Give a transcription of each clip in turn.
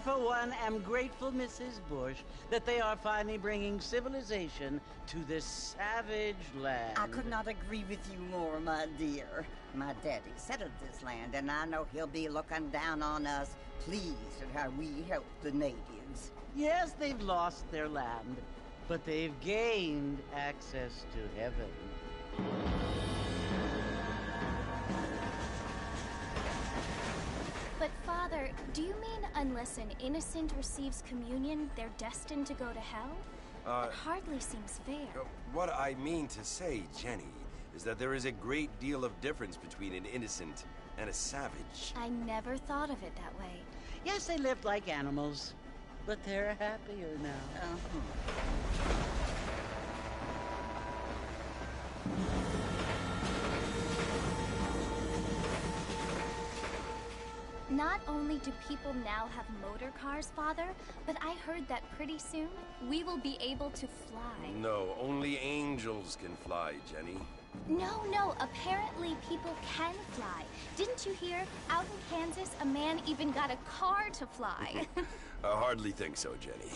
for one, am grateful, Mrs. Bush, that they are finally bringing civilization to this savage land. I could not agree with you more, my dear. My daddy settled this land, and I know he'll be looking down on us, pleased at how we help the natives. Yes, they've lost their land, but they've gained access to heaven. But Father, do you mean unless an innocent receives communion, they're destined to go to hell? It hardly seems fair. What I mean to say, Jenny, is that there is a great deal of difference between an innocent and a savage. I never thought of it that way. Yes, they lived like animals, but they're happier now. Not only do people now have motor cars, Father, but I heard that pretty soon we will be able to fly. No, only angels can fly, Jenny. No, apparently people can fly. Didn't you hear? Out in Kansas, a man even got a car to fly. I hardly think so, Jenny.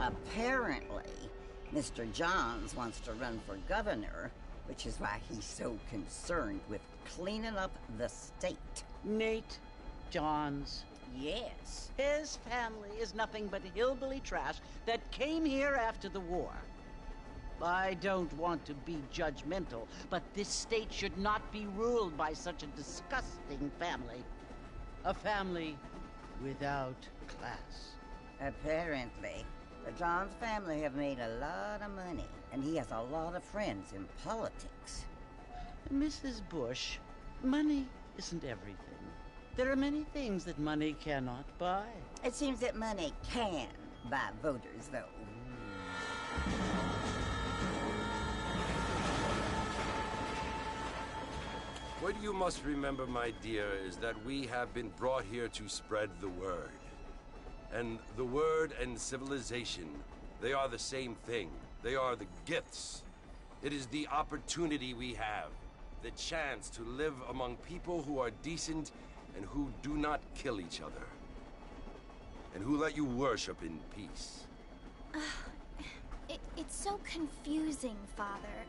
Apparently, Mr. Johns wants to run for governor, which is why he's so concerned with cleaning up the state. Nate Johns. Yes. His family is nothing but hillbilly trash that came here after the war. I don't want to be judgmental, but this state should not be ruled by such a disgusting family. A family without class. Apparently, the Johns family have made a lot of money, and he has a lot of friends in politics. Mrs. Bush, money isn't everything. There are many things that money cannot buy. It seems that money can buy voters, though. What you must remember, my dear, is that we have been brought here to spread the word. And the word and civilization, they are the same thing. They are the gifts. It is the opportunity we have, the chance to live among people who are decent and who do not kill each other, and who let you worship in peace. It's so confusing, Father.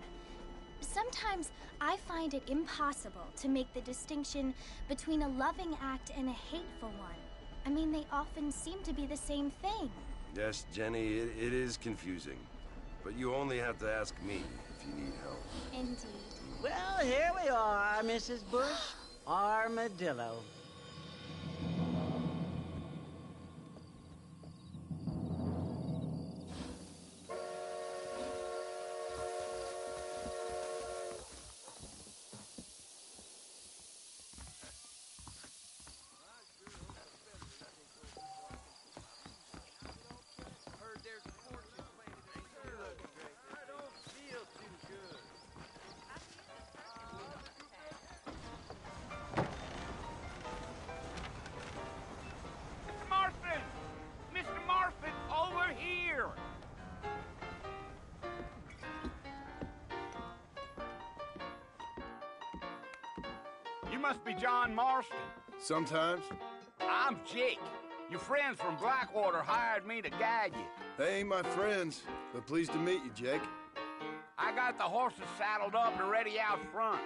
Sometimes I find it impossible to make the distinction between a loving act and a hateful one. I mean, they often seem to be the same thing. Yes, Jenny, it is confusing. But you only have to ask me if you need help. Indeed. Well, here we are, Mrs. Bush. Armadillo. You must be John Marston. Sometimes. I'm Jake. Your friends from Blackwater hired me to guide you. They ain't my friends, but pleased to meet you, Jake. I got the horses saddled up and ready out front.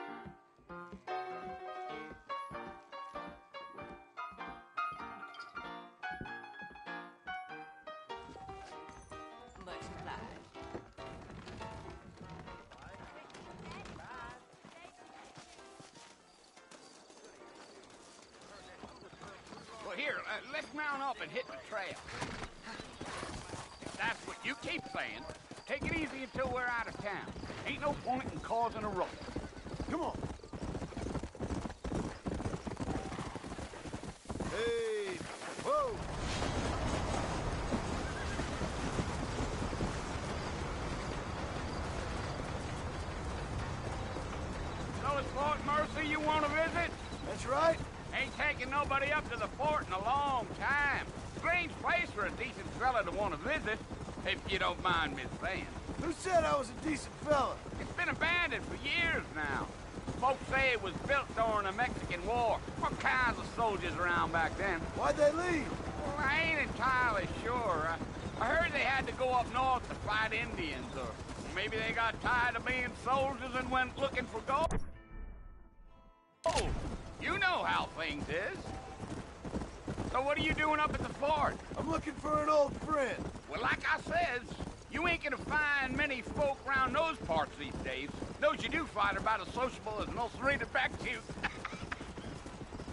Much obliged. Well, here, let's mount up and hit the trail. If that's what you keep saying, take it easy until we're out of town. Ain't no point in causing a ruckus. Come on. Hey, whoa! So it's Fort Mercy you want to visit? That's right. Ain't taking nobody up to the fort in a long time. Strange place for a decent fella to want to visit, if you don't mind me saying. Who said I was a decent fella? It's been abandoned for years now. Folks say it was built during the Mexican War. What kinds of soldiers around back then? Why'd they leave? Well, I ain't entirely sure. I heard they had to go up north to fight Indians, or maybe they got tired of being soldiers and went looking for gold. Oh, you know how things is. So what are you doing up at the fort? I'm looking for an old friend. Well, like I says, you ain't gonna find many folk around those parts these days. Those you do find are about as sociable as most rated back to.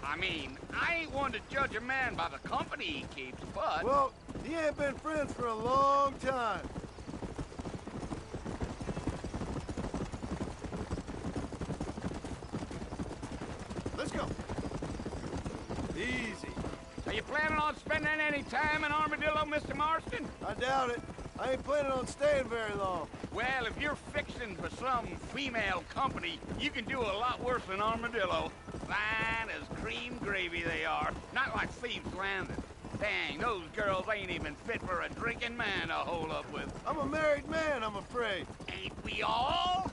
I mean, I ain't one to judge a man by the company he keeps, but... Well, he ain't been friends for a long time. Let's go. Easy. Are you planning on spending any time in Armadillo, Mr. Marston? I doubt it. I ain't planning on staying very long. Well, if you're fixing for some female company, you can do a lot worse than Armadillo. Fine as cream gravy they are. Not like Thieves Landing. Dang, those girls ain't even fit for a drinking man to hold up with. I'm a married man, I'm afraid. Ain't we all?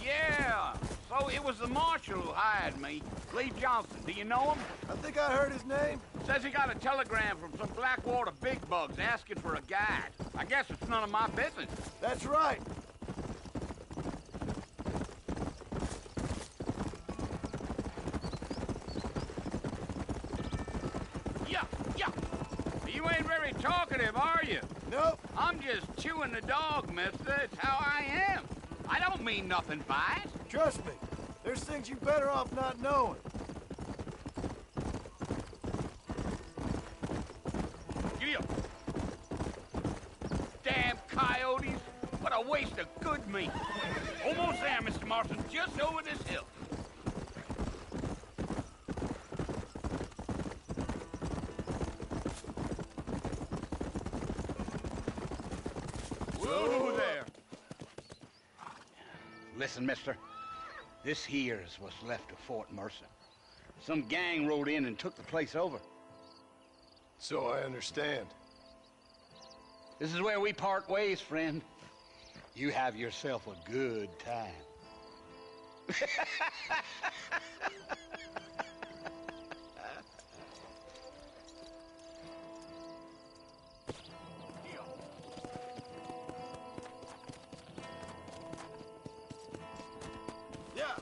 Yeah, so it was the marshal who hired me. Lee Johnson, do you know him? I think I heard his name. Says he got a telegram from some Blackwater big bugs asking for a guide. I guess it's none of my business. That's right. Yeah, yeah. You ain't very talkative, are you? Nope. I'm just chewing the dog, mister. It's how I am. I don't mean nothing by it. Trust me. There's things you better off not knowing. Yeah. Damn coyotes. What a waste of good meat. Almost there, Mr. Marston. Just over this hill. Whoa there. Listen, mister. This here is what's left of Fort Mercer. Some gang rode in and took the place over. So I understand. This is where we part ways, friend. You have yourself a good time. Yeah.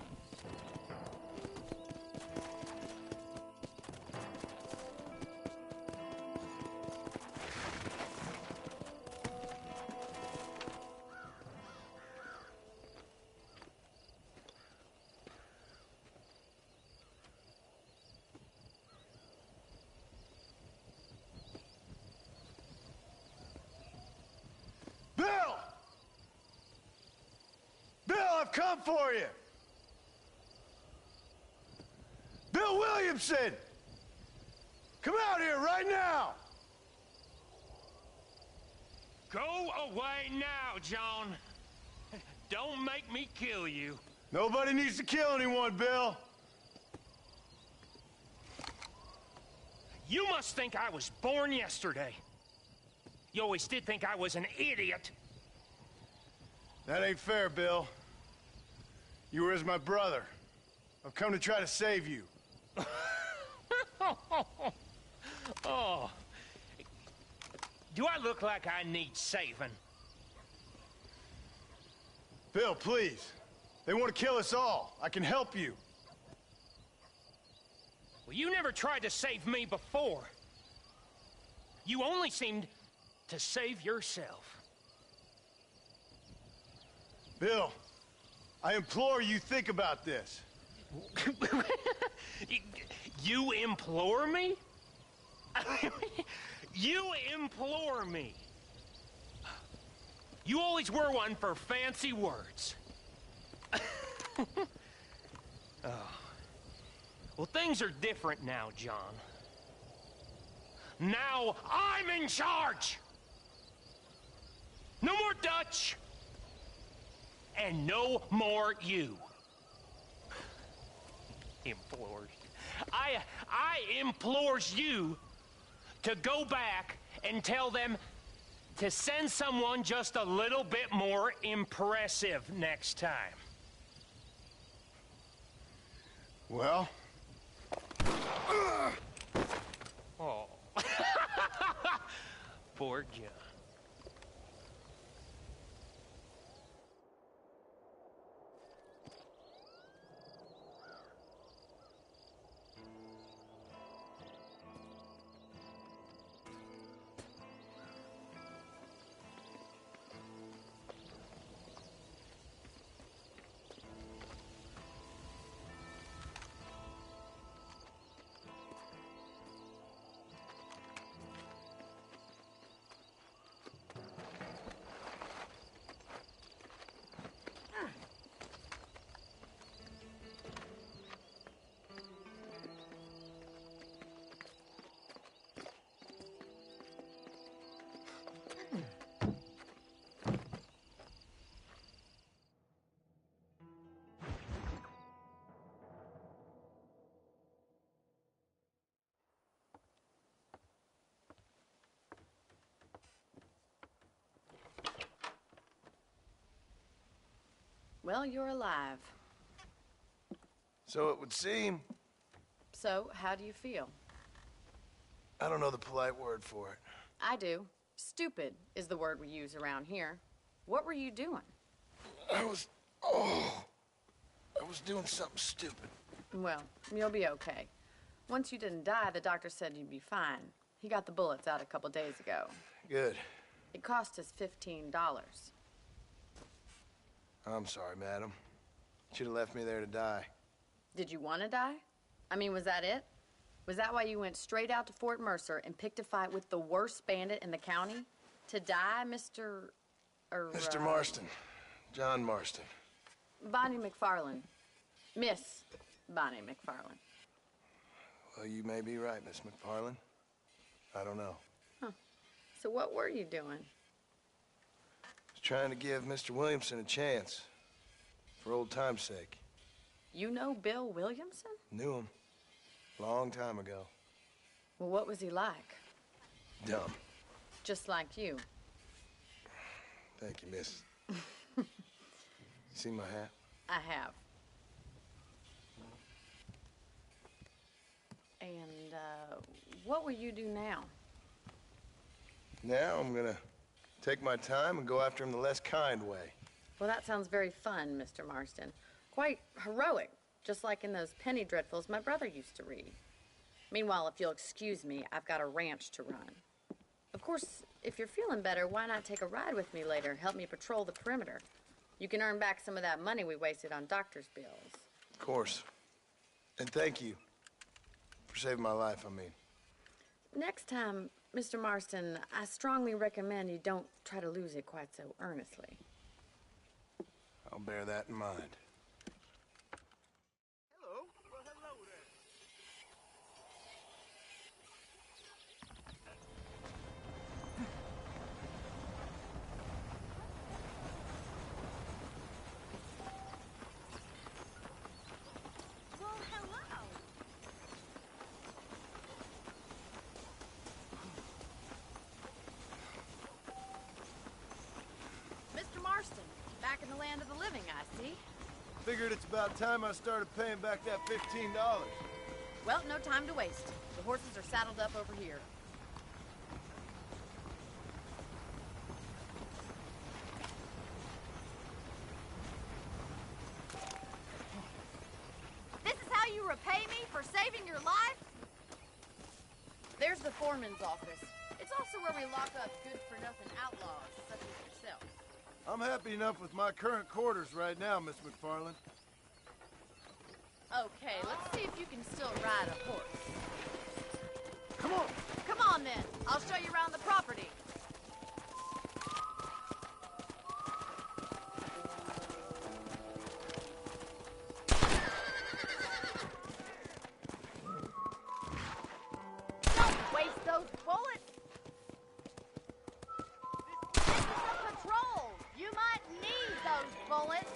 Bill! Bill, I've come for you! Bill Williamson! Come out here right now! Go away now, John. Don't make me kill you. Nobody needs to kill anyone, Bill. You must think I was born yesterday. You always did think I was an idiot. That ain't fair, Bill. You were as my brother. I've come to try to save you. Oh. Do I look like I need saving? Bill, please. They want to kill us all. I can help you. Well, you never tried to save me before. You only seemed to save yourself. Bill, I implore you think about this. You implore me? You implore me. You always were one for fancy words. Oh. Well, things are different now, John. Now I'm in charge! No more Dutch! And no more you. Implores. I implores you to go back and tell them to send someone just a little bit more impressive next time. Well? Oh. Poor John. Well, you're alive. So it would seem. So, how do you feel? I don't know the polite word for it. I do. Stupid is the word we use around here. What were you doing? I was doing something stupid. Well, you'll be okay. Once you didn't die, the doctor said you'd be fine. He got the bullets out a couple days ago. Good. It cost us $15. I'm sorry, madam. Should have left me there to die. Did you want to die? I mean, was that it? Was that why you went straight out to Fort Mercer and picked a fight with the worst bandit in the county? To die, Mr. Mr. Marston. John Marston. Bonnie McFarland. Miss Bonnie McFarland. Well, you may be right, Miss McFarland. I don't know. Huh. So what were you doing? I was trying to give Mr. Williamson a chance. For old time's sake. You know Bill Williamson? Knew him. Long time ago. Well, what was he like? Dumb. Just like you. Thank you, miss. You see my hat? I have. And, what will you do now? Now I'm gonna take my time and go after him the less kind way. Well, that sounds very fun, Mr. Marston. Quite heroic, just like in those penny dreadfuls my brother used to read. Meanwhile, if you'll excuse me, I've got a ranch to run. Of course, if you're feeling better, why not take a ride with me later? Help me patrol the perimeter. You can earn back some of that money we wasted on doctor's bills. Of course. And thank you for saving my life, I mean. Next time, Mr. Marston, I strongly recommend you don't try to lose it quite so earnestly. I'll bear that in mind. Hello. Well, hello there. Well, hello. Mr. Marston, back in the land of the living, I see. Figured it's about time I started paying back that $15. Well, no time to waste. The horses are saddled up over here. This is how you repay me for saving your life? There's the foreman's office. It's also where we lock up good-for-nothing outlaws, such as yourself. I'm happy enough with my current quarters right now, Miss McFarland. Okay, let's see if you can still ride a horse. Come on! Come on then, I'll show you around the property. Don't waste those bullets. This is a patrol. You might need those bullets.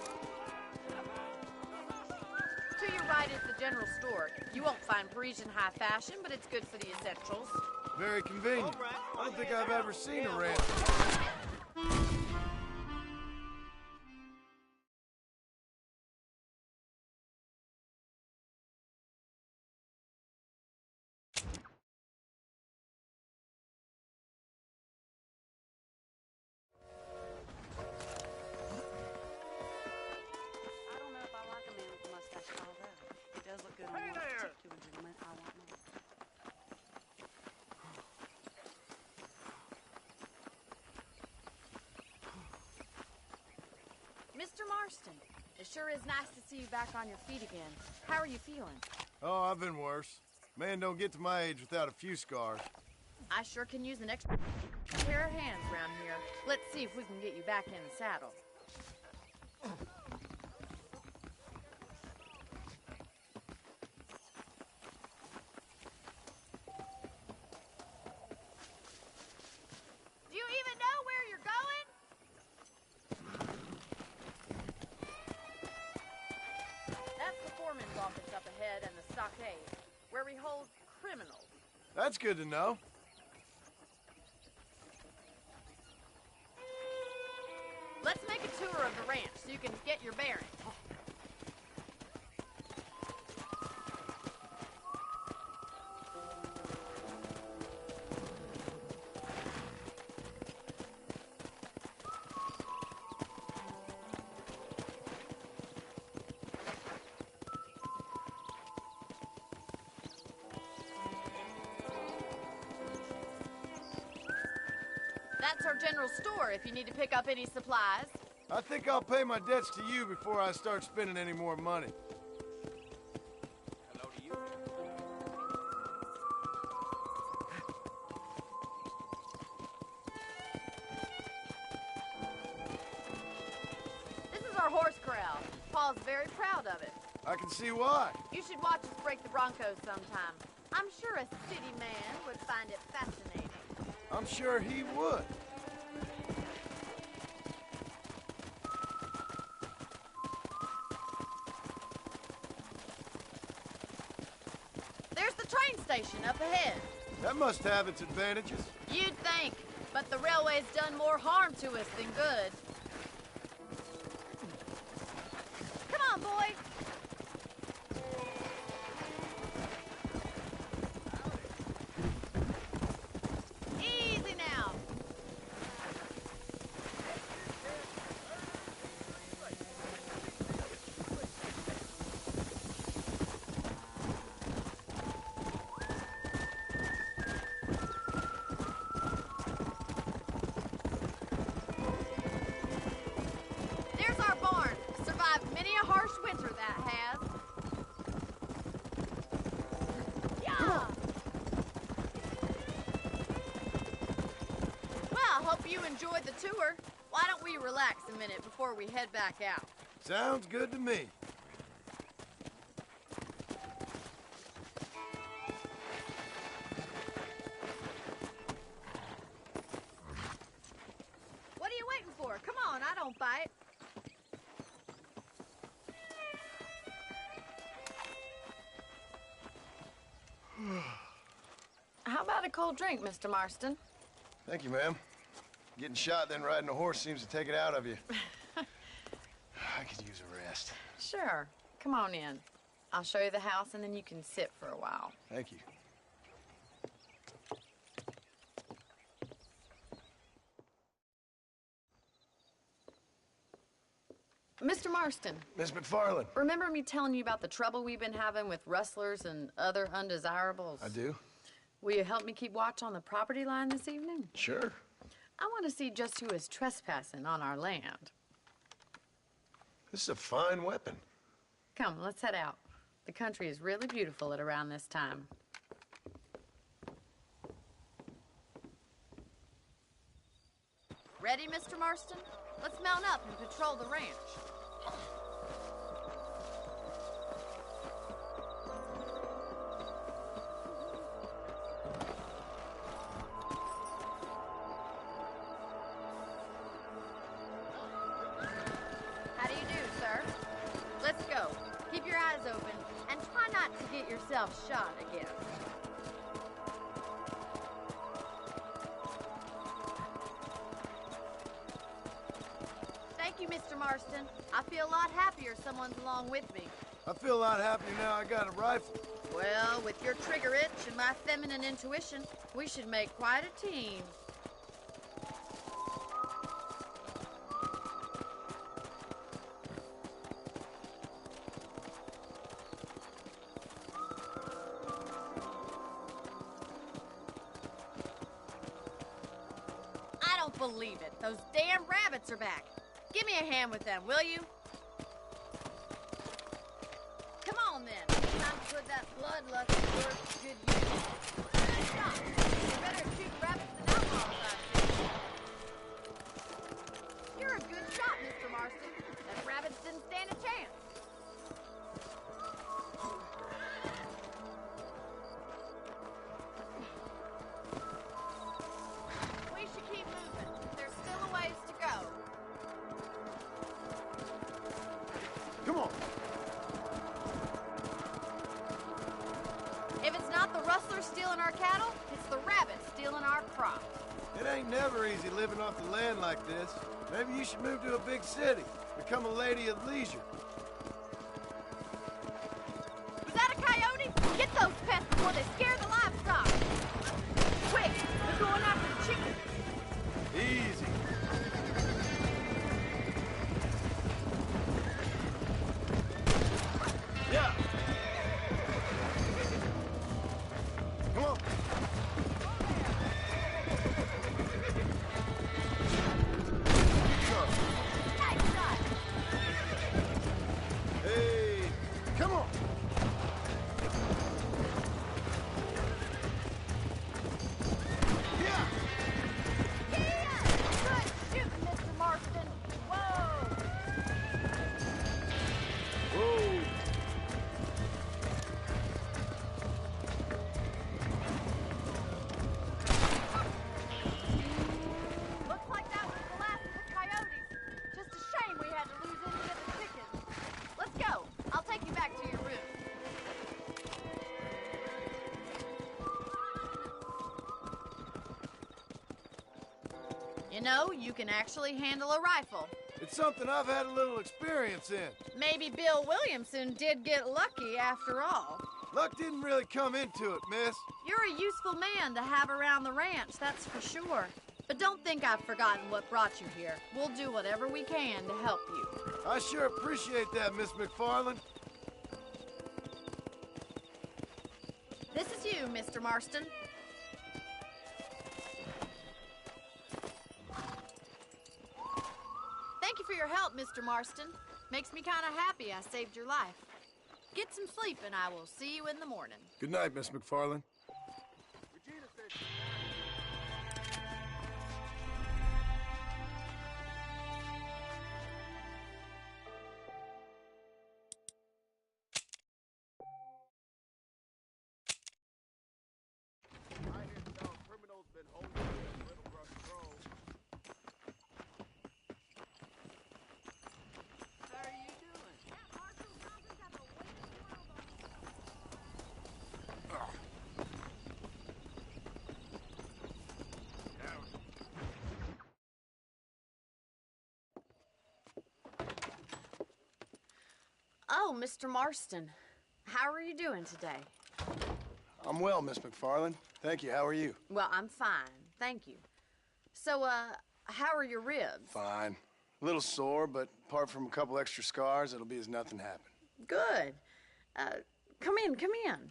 To your right. right is the general store. You won't find Parisian high fashion, but it's good for the essentials. Very convenient. I don't think I've ever seen a ranch. I don't know if I like a man with a mustache called that. It does look good on one particular gentleman. I want more. Mr. Marston, it sure is nice to see you back on your feet again. How are you feeling? Oh, I've been worse. Man don't get to my age without a few scars. I sure can use an extra pair of hands around here. Let's see if we can get you back in the saddle. Do you even know where you're going? That's the foreman's office up ahead and the stockade, where we hold criminals. That's good to know. Let's make a tour of the ranch so you can get your bearings. That's our general store if you need to pick up any supplies. I think I'll pay my debts to you before I start spending any more money. Hello to you. This is our horse corral. Paul's very proud of it. I can see why. You should watch us break the Broncos sometime. I'm sure a city man would find it fascinating. I'm sure he would. There's the train station up ahead. That must have its advantages. You'd think, but the railway's done more harm to us than good. Come on, boy. Easy now. There's our barn. Survived many a harsh winter, that has. Yeah. Well, hope you enjoyed the tour. Why don't we relax a minute before we head back out? Sounds good to me. What are you waiting for? Come on, I don't bite. How about a cold drink, Mr. Marston? Thank you, ma'am. Getting shot, then riding a horse seems to take it out of you. I could use a rest. Sure. Come on in. I'll show you the house, and then you can sit for a while. Thank you. Mr. Marston, Miss McFarland. remember me telling you about the trouble we've been having with rustlers and other undesirables? I do? Will you help me keep watch on the property line this evening? Sure. I want to see just who is trespassing on our land. This is a fine weapon. Come, let's head out. The country is really beautiful at around this time. Ready, Mr. Marston? Let's mount up and patrol the ranch. How do you do, sir? Let's go. Keep your eyes open, and yourself shot, I guess. Thank you, Mr. Marston. I feel a lot happier someone's along with me. I feel a lot happier now I got a rifle. Well, with your trigger itch and my feminine intuition, we should make quite a team. I don't believe it. Those damn rabbits are back. Give me a hand with them, will you? Come on, then. Time to put that bloodlust to work for good use. Good shot. You're better at shooting rabbits than outlaws, I see. You're a good shot, Mr. Marston. Them rabbits didn't stand a chance. We should keep moving. There's still a ways to go. Come on. If it's not the rustlers stealing our cattle, it's the rabbits stealing our crops. It ain't never easy living off the land like this. Maybe you should move to a big city. Become a lady of leisure. Was that a coyote? Get those pests before they scare the livestock. Quick, they're going after the chickens. Easy. Yeah. Come on. Nice shot. Hey, come on. Yeah. Yeah! Good shooting, Mr. Marston. Whoa! Whoa. Looks like that was the last of the coyotes. Just a shame we had to lose any of the chickens. Let's go. I'll take you back to your room. You know, you can actually handle a rifle. It's something I've had a little experience in. Maybe Bill Williamson did get lucky after all. Luck didn't really come into it, miss. You're a useful man to have around the ranch, that's for sure. But don't think I've forgotten what brought you here. We'll do whatever we can to help you. I sure appreciate that, Miss McFarland. This is you, Mr. Marston. Thank you for your help, Mr. Marston. Makes me kind of happy I saved your life. Get some sleep and I will see you in the morning. Good night, Miss McFarland. Oh, Mr. Marston. How are you doing today? I'm well, Miss McFarland. Thank you. How are you? Well, I'm fine. Thank you. So, how are your ribs? Fine. A little sore, but apart from a couple extra scars, it'll be as nothing happened. Good. Come in, come in.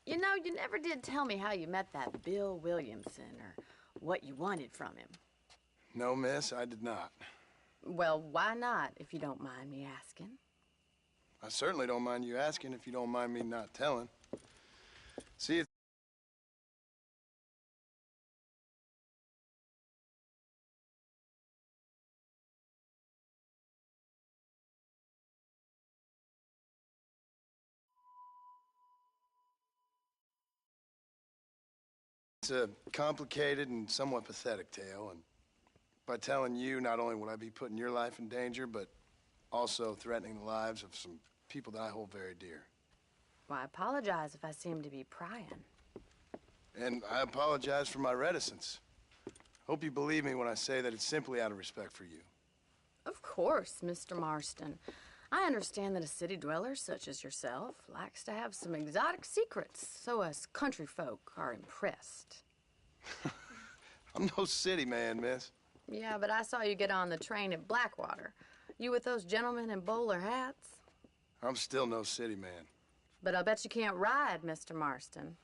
You know, you never did tell me how you met that Bill Williamson or what you wanted from him. No, miss, I did not. Well, why not, if you don't mind me asking? I certainly don't mind you asking if you don't mind me not telling. See, it's a complicated and somewhat pathetic tale, and by telling you, not only would I be putting your life in danger, but also threatening the lives of some people that I hold very dear. Well, I apologize if I seem to be prying. And I apologize for my reticence. Hope you believe me when I say that it's simply out of respect for you. Of course, Mr. Marston. I understand that a city dweller such as yourself likes to have some exotic secrets, so us country folk are impressed. I'm no city man, miss. Yeah, but I saw you get on the train at Blackwater. You with those gentlemen in bowler hats? I'm still no city man. But I bet you can't ride, Mr. Marston.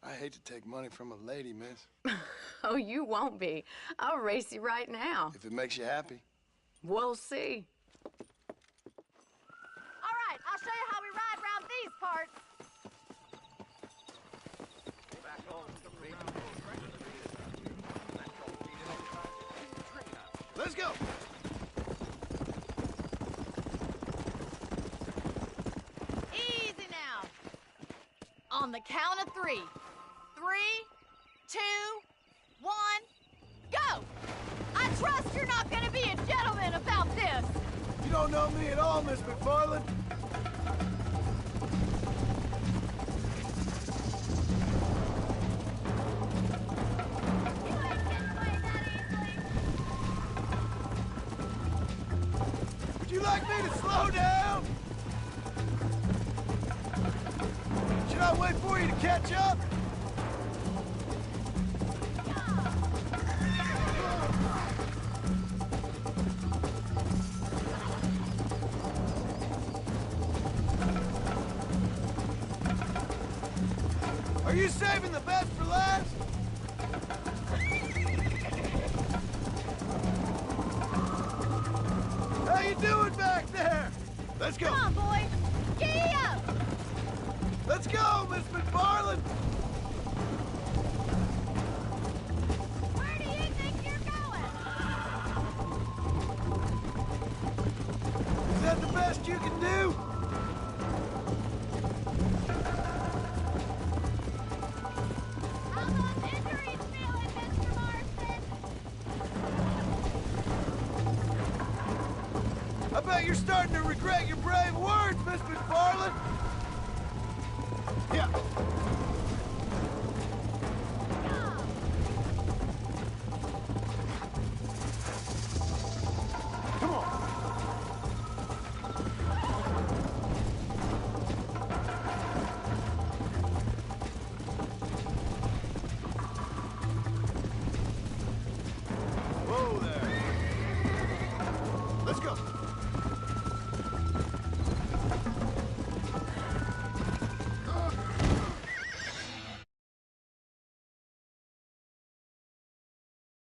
I hate to take money from a lady, miss. Oh, you won't be. I'll race you right now. If it makes you happy. We'll see. All right, I'll show you how we ride around these parts. Let's go! Easy now. On the count of 3. 3, 2, 1, go! I trust you're not gonna be a gentleman about this. You don't know me at all, Miss McFarland. You ain't getting away that easily. Would you like me to slow down? Should I wait for you to catch up? Are you saving the best for last? How you doing back there? Let's go. Come on, boys. Giddy up! Let's go, Miss McFarland. Where do you think you're going? Is that the best you can do? How those injuries feeling, Mr. Marston? I bet you're starting to regret your brave words, Miss McFarland. Yeah.